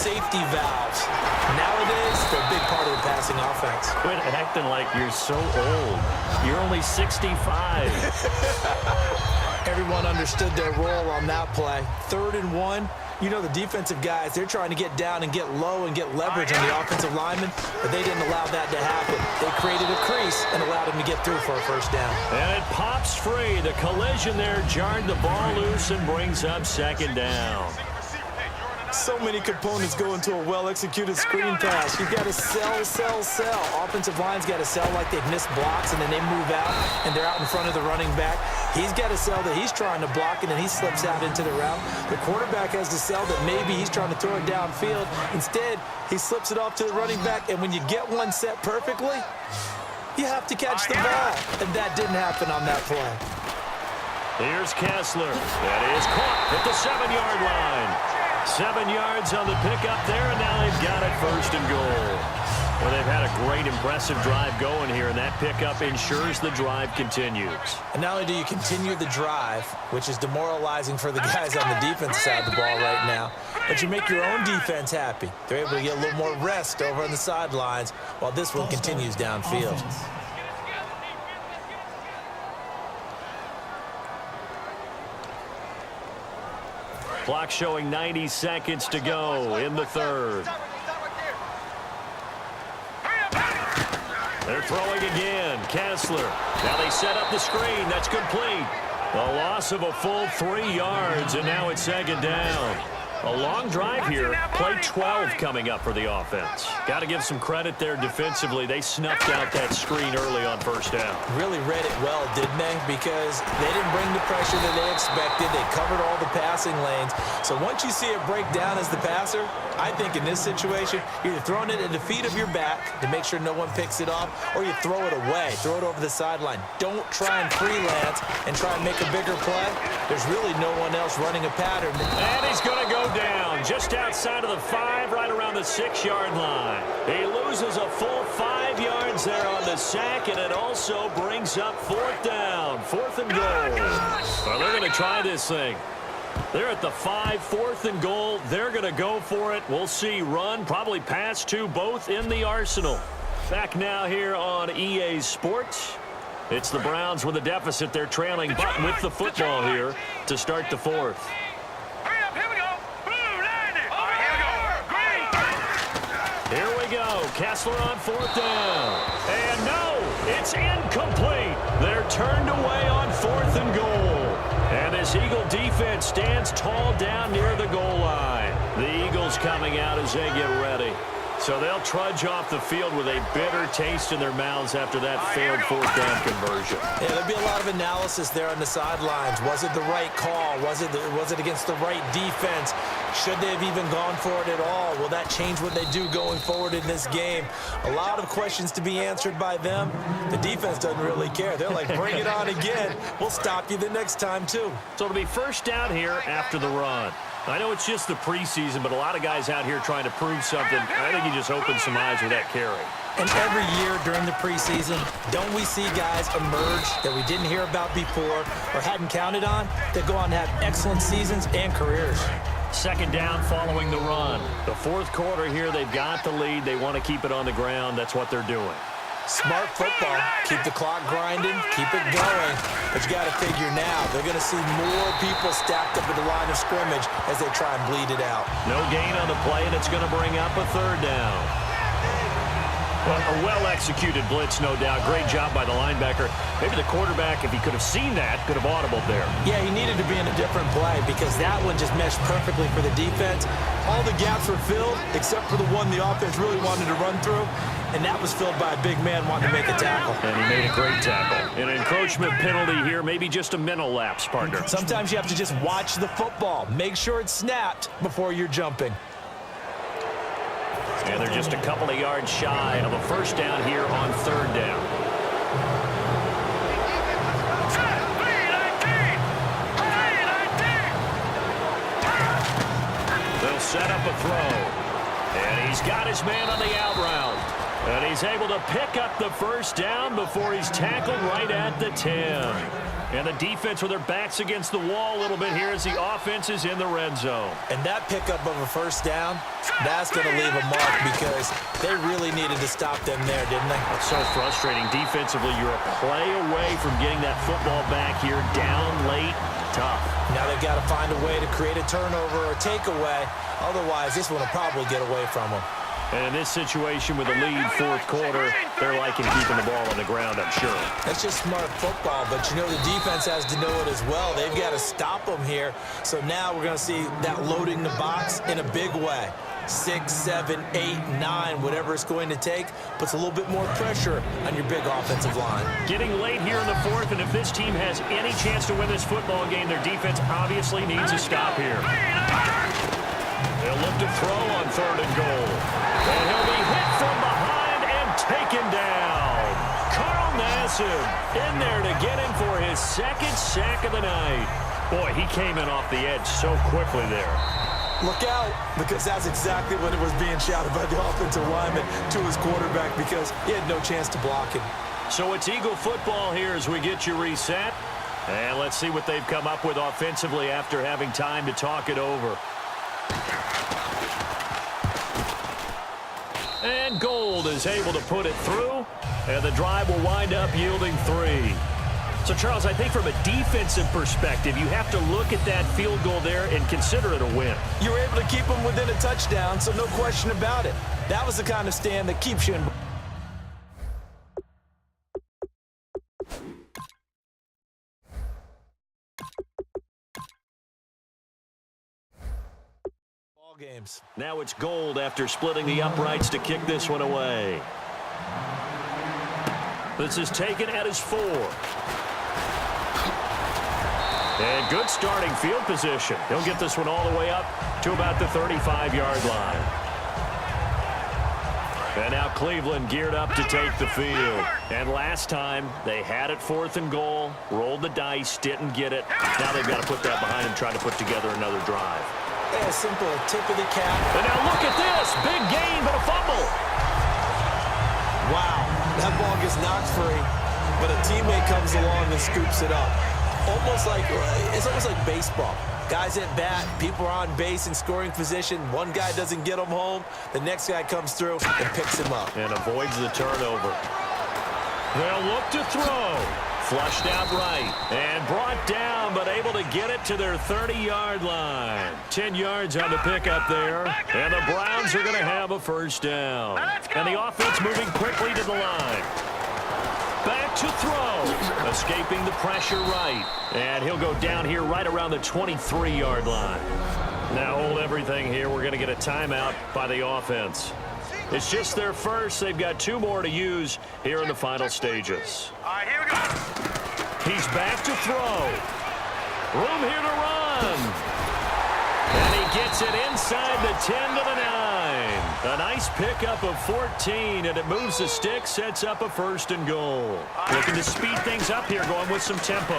safety valves. Nowadays, they're a big part of the passing offense. Quit acting like you're so old. You're only 65. Everyone understood their role on that play. 3rd and 1. You know the defensive guys, they're trying to get down and get low and get leverage on the offensive linemen, but they didn't allow that to happen. They created a crease and allowed him to get through for a first down. And it pops free. The collision there jarred the ball loose and brings up 2nd down. So many components go into a well-executed screen pass. You've got to sell. Offensive line's got to sell like they've missed blocks, and then they move out, and they're out in front of the running back. He's got to sell that he's trying to block, and then he slips out into the route. The quarterback has to sell that maybe he's trying to throw it downfield. Instead, he slips it off to the running back, and when you get one set perfectly, you have to catch the ball. And that didn't happen on that play. Here's Kessler. That is caught at the 7-yard line. 7 yards on the pickup there, and now they've got it 1st and goal. Well, they've had a great, impressive drive going here, and that pickup ensures the drive continues. And not only do you continue the drive, which is demoralizing for the guys on the defense side of the ball right now, but you make your own defense happy. They're able to get a little more rest over on the sidelines while this one continues downfield. Clock showing 90 seconds to go in the 3rd. They're throwing again. Kessler. Now they set up the screen. That's complete. A loss of a full 3 yards, and now it's 2nd down. A long drive here. Play 12 coming up for the offense. Got to give some credit there defensively. They snuffed out that screen early on 1st down. Really read it well, didn't they? Because they didn't bring the pressure that they expected. They covered all the passing lanes. So once you see it break down as the passer, I think in this situation, you're either throwing it at the feet of your back to make sure no one picks it off, or you throw it away. Throw it over the sideline. Don't try and freelance and try and make a bigger play. There's really no one else running a pattern. And he's going to go down just outside of the 5, right around the 6-yard line. He loses a full 5 yards there on the sack, and it also brings up 4th down. 4th and goal. Well, they're going to try this thing. They're at the 5, 4th and goal. They're going to go for it. We'll see run, probably pass to both in the arsenal. Back now here on EA Sports. It's the Browns with a deficit. They're trailing, but with the football here to start the 4th. Here we go. Kessler on 4th down. And no, it's incomplete. They're turned away on 4th and goal. And this Eagle defense stands tall down near the goal line. The Eagles coming out as they get ready. So they'll trudge off the field with a bitter taste in their mouths after that failed 4th down conversion. Yeah, there'll be a lot of analysis there on the sidelines. Was it the right call? Was it against the right defense? Should they have even gone for it at all? Will that change what they do going forward in this game? A lot of questions to be answered by them. The defense doesn't really care. They're like, bring it on again. We'll stop you the next time, too. So it'll be 1st down here after the run. I know it's just the preseason, but a lot of guys out here trying to prove something. I think he just opened some eyes with that carry. And every year during the preseason, don't we see guys emerge that we didn't hear about before or hadn't counted on that go on to have excellent seasons and careers? 2nd down following the run. The 4th quarter here, they've got the lead. They want to keep it on the ground. That's what they're doing. Smart football. Keep the clock grinding. Keep it going. But you got to figure now, they're going to see more people stacked up at the line of scrimmage as they try and bleed it out. No gain on the play, and it's going to bring up a 3rd down. Well, a well-executed blitz, no doubt. Great job by the linebacker. Maybe the quarterback, if he could have seen that, could have audibled there. Yeah, he needed to be in a different play because that one just meshed perfectly for the defense. All the gaps were filled except for the one the offense really wanted to run through. And that was filled by a big man wanting to make a tackle. And he made a great tackle. An encroachment penalty here, maybe just a mental lapse, partner. Sometimes you have to just watch the football. Make sure it's snapped before you're jumping. And they're just a couple of yards shy of a 1st down here on 3rd down. They'll set up a throw. And he's got his man on the out route. And he's able to pick up the first down before he's tackled right at the 10. And the defense with their backs against the wall a little bit here as the offense is in the red zone. And that pickup of a first down, that's going to leave a mark because they really needed to stop them there, didn't they? It's so frustrating. Defensively, you're a play away from getting that football back here down late. Tough. Now they've got to find a way to create a turnover or takeaway. Otherwise, this one will probably get away from them. And in this situation with the lead fourth quarter, they're liking keeping the ball on the ground, I'm sure. That's just smart football, but you know the defense has to know it as well. They've got to stop them here. So now we're going to see that loading the box in a big way. 6, 7, 8, 9, whatever it's going to take, puts a little bit more pressure on your big offensive line. Getting late here in the fourth, and if this team has any chance to win this football game, their defense obviously needs a stop here. They'll look to throw on 3rd and goal. And he'll be hit from behind and taken down. Carl Nassib in there to get him for his 2nd sack of the night. Boy, he came in off the edge so quickly there. Look out, because that's exactly what it was being shouted by the offensive lineman to his quarterback because he had no chance to block him. So it's Eagle football here as we get you reset. And let's see what they've come up with offensively after having time to talk it over. And Gold is able to put it through, and the drive will wind up yielding 3. So, Charles, I think from a defensive perspective, you have to look at that field goal there and consider it a win. You were able to keep them within a touchdown, so no question about it. That was the kind of stand that keeps you in. Games. Now it's Gold after splitting the uprights to kick this one away. This is taken at his 4. And good starting field position. He'll get this one all the way up to about the 35-yard line. And now Cleveland geared up to take the field. And last time, they had it 4th and goal, rolled the dice, didn't get it. Now they've got to put that behind them, try to put together another drive. Yeah, simple tip of the cap. And now look at this. Big gain, but a fumble. Wow, that ball gets knocked free, but a teammate comes along and scoops it up. It's almost like baseball. Guys at bat, people are on base in scoring position. One guy doesn't get them home. The next guy comes through and picks him up. And avoids the turnover. They'll look to throw. Flushed out right and brought down, but able to get it to their 30-yard line. 10 yards on the pickup there, and the Browns are going to have a first down. And the offense moving quickly to the line. Back to throw. Escaping the pressure right. And he'll go down here right around the 23-yard line. Now hold everything here. We're going to get a timeout by the offense. It's just their first. They've got 2 more to use here in the final stages. All right, here we go. He's back to throw. Room here to run. And he gets it inside the 10 to the 9. A nice pickup of 14, and it moves the stick, sets up a 1st and goal. Looking to speed things up here, going with some tempo.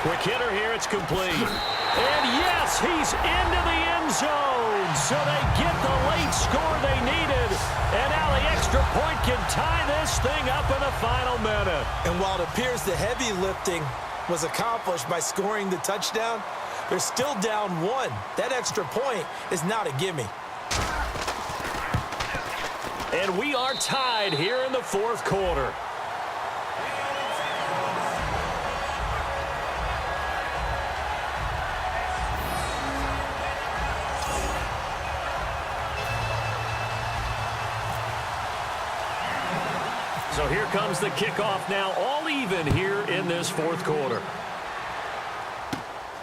Quick hitter here, it's complete. And yes, he's into the end zone. So they get the late score they needed. And now the extra point can tie this thing up in the final minute. And while it appears the heavy lifting was accomplished by scoring the touchdown, they're still down 1. That extra point is not a gimme. And we are tied here in the 4th quarter. So here comes the kickoff now, all even here in this 4th quarter.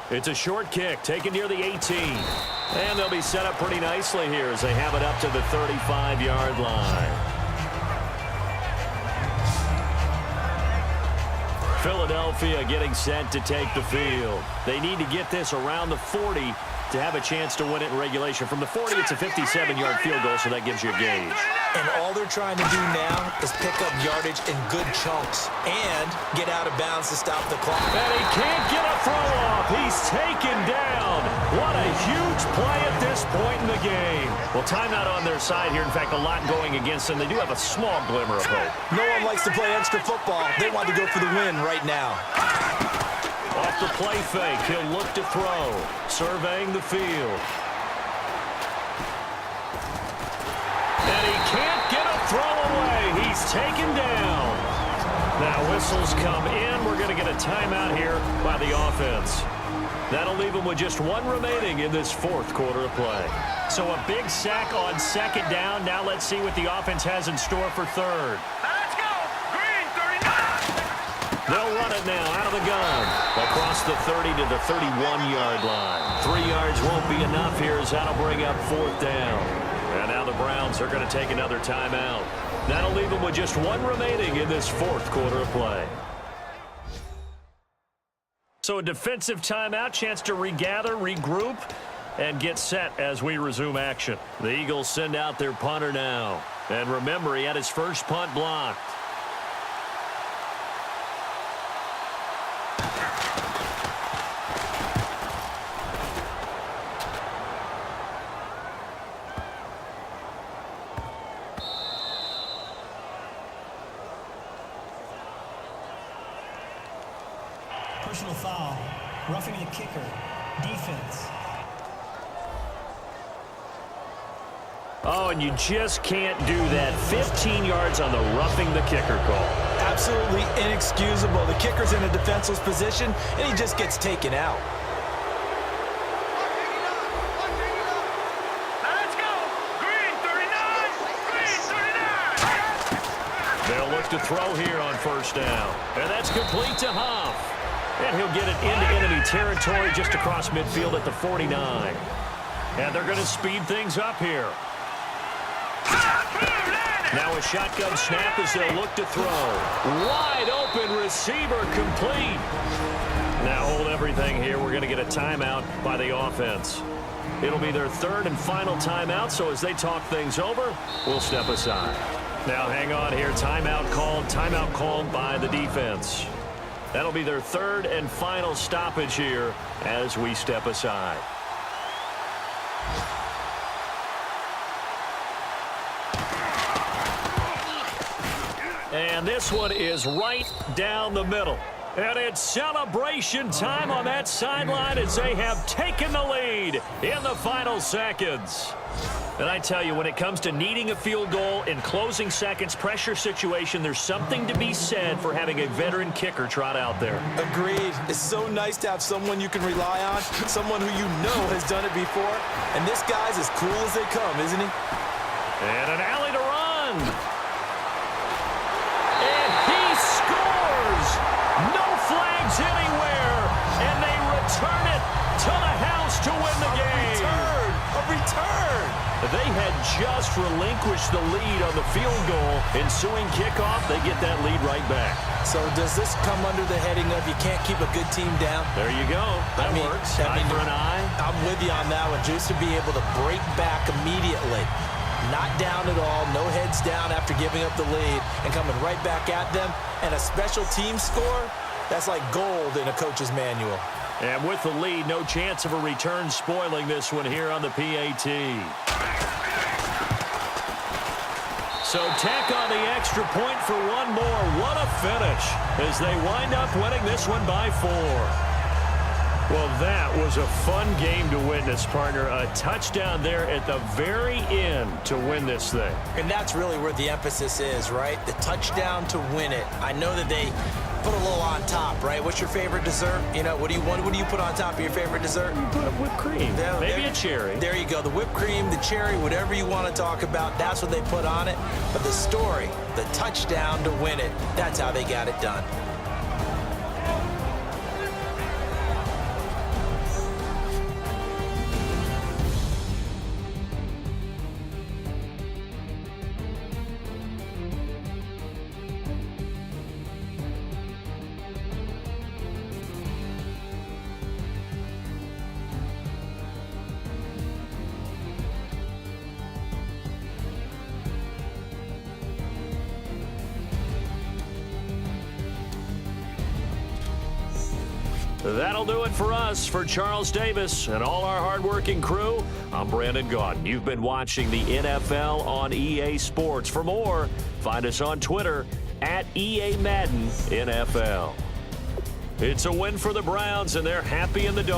It's a short kick taken near the 18. And they'll be set up pretty nicely here as they have it up to the 35-yard line. Philadelphia getting set to take the field. They need to get this around the 40 to have a chance to win it in regulation. From the 40, it's a 57-yard field goal, so that gives you a gauge. And all they're trying to do now is pick up yardage in good chunks and get out of bounds to stop the clock. And he can't get a throw off. He's taken down. What a huge play at this point in the game. Well, timeout on their side here. In fact, a lot going against them. They do have a small glimmer of hope. No one likes to play extra football. They want to go for the win right now. Off the play fake, he'll look to throw. Surveying the field. And he can't get a throw away. He's taken down. Now whistles come in. We're going to get a timeout here by the offense. That'll leave them with just one remaining in this fourth quarter of play. So a big sack on second down. Now let's see what the offense has in store for third. Let's go! Green, 39! They'll run it now out of the gun. Across the 30 to the 31-yard line. 3 yards won't be enough here as that'll bring up fourth down. And now the Browns are going to take another timeout. That'll leave them with just one remaining in this fourth quarter of play. So a defensive timeout, chance to regather, regroup, and get set as we resume action. The Eagles send out their punter now. And remember, he had his first punt blocked. Personal foul, roughing the kicker, defense. Oh, and you just can't do that. 15 yards on the roughing the kicker call. Absolutely inexcusable. The kicker's in a defenseless position, and he just gets taken out. Let's go! Green, 39! Green, 39! They'll look to throw here on first down. And that's complete to Huff. And he'll get it into enemy territory just across midfield at the 49. And they're going to speed things up here. Now a shotgun snap as they'll look to throw. Wide open receiver complete. Now hold everything here. We're going to get a timeout by the offense. It'll be their third and final timeout, so as they talk things over, we'll step aside. Now hang on here. Timeout called by the defense. That'll be their third and final stoppage here as we step aside. And this one is right down the middle. And it's celebration time on that sideline as they have taken the lead in the final seconds. And I tell you, when it comes to needing a field goal in closing seconds, pressure situation, there's something to be said for having a veteran kicker trot out there. Agreed. It's so nice to have someone you can rely on, someone who you know has done it before. And this guy's as cool as they come, isn't he? And an alley to run. And he scores! No flags anywhere. And they return it to the house to win the game. A return! They had just relinquished the lead on the field goal. Ensuing kickoff, they get that lead right back. So does this come under the heading of you can't keep a good team down? There you go. That works. Eye for an eye. I'm with you on that one. Just to be able to break back immediately. Not down at all. No heads down after giving up the lead and coming right back at them. And a special team score, that's like gold in a coach's manual. And with the lead, no chance of a return spoiling this one here on the PAT. So tack on the extra point for one more. What a finish as they wind up winning this one by 4. Well, that was a fun game to witness, partner. A touchdown there at the very end to win this thing. And that's really where the emphasis is, right? The touchdown to win it. I know that they put a little on top, right? What's your favorite dessert? You know, what do you put on top of your favorite dessert? You put whipped cream. Yeah, maybe a cherry. There you go. The whipped cream, the cherry, whatever you want to talk about, that's what they put on it. But the story, the touchdown to win it, that's how they got it done. That'll do it for us. For Charles Davis and all our hardworking crew, I'm Brandon Gaudin. You've been watching the NFL on EA Sports. For more, find us on Twitter at EA Madden NFL. It's a win for the Browns, and they're happy in the dog.